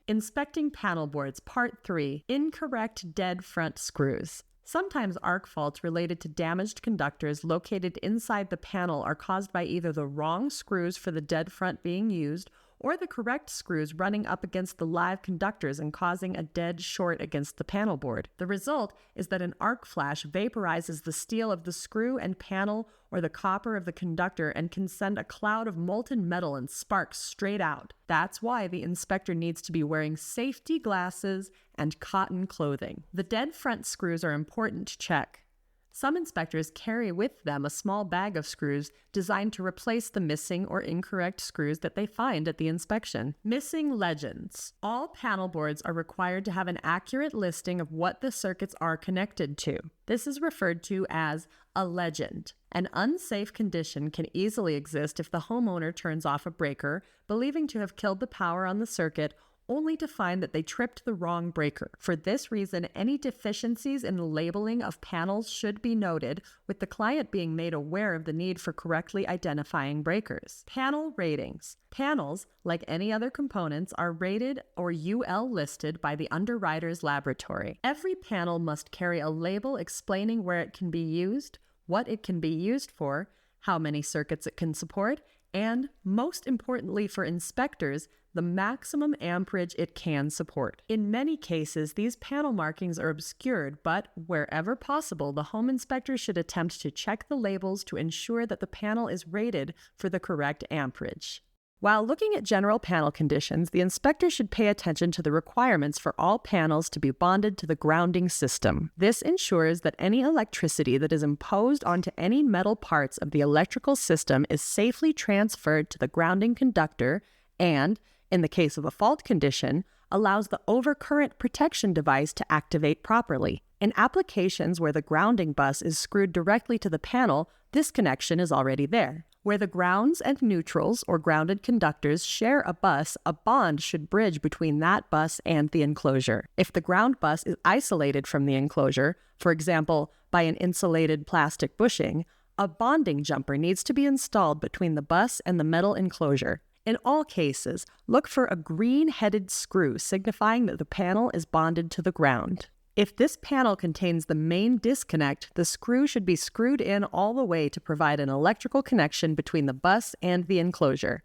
Inspecting panel boards, Part 3, Incorrect Dead Front Screws. Sometimes arc faults related to damaged conductors located inside the panel are caused by either the wrong screws for the dead front being used or the correct screws running up against the live conductors and causing a dead short against the panel board. The result is that an arc flash vaporizes the steel of the screw and panel or the copper of the conductor and can send a cloud of molten metal and sparks straight out. That's why the inspector needs to be wearing safety glasses and cotton clothing. The dead front screws are important to check. Some inspectors carry with them a small bag of screws designed to replace the missing or incorrect screws that they find at the inspection. Missing legends. All panel boards are required to have an accurate listing of what the circuits are connected to. This is referred to as a legend. An unsafe condition can easily exist if the homeowner turns off a breaker, believing to have killed the power on the circuit, only to find that they tripped the wrong breaker. For this reason, any deficiencies in the labeling of panels should be noted, with the client being made aware of the need for correctly identifying breakers. Panel ratings. Panels, like any other components, are rated or UL listed by the underwriter's laboratory. Every panel must carry a label explaining where it can be used, what it can be used for, how many circuits it can support, and, most importantly for inspectors, the maximum amperage it can support. In many cases, these panel markings are obscured, but wherever possible, the home inspector should attempt to check the labels to ensure that the panel is rated for the correct amperage. While looking at general panel conditions, the inspector should pay attention to the requirements for all panels to be bonded to the grounding system. This ensures that any electricity that is imposed onto any metal parts of the electrical system is safely transferred to the grounding conductor and, in the case of a fault condition, allows the overcurrent protection device to activate properly. In applications where the grounding bus is screwed directly to the panel, this connection is already there. Where the grounds and neutrals or grounded conductors share a bus, a bond should bridge between that bus and the enclosure. If the ground bus is isolated from the enclosure, for example, by an insulated plastic bushing, a bonding jumper needs to be installed between the bus and the metal enclosure. In all cases, look for a green-headed screw signifying that the panel is bonded to the ground. If this panel contains the main disconnect, the screw should be screwed in all the way to provide an electrical connection between the bus and the enclosure.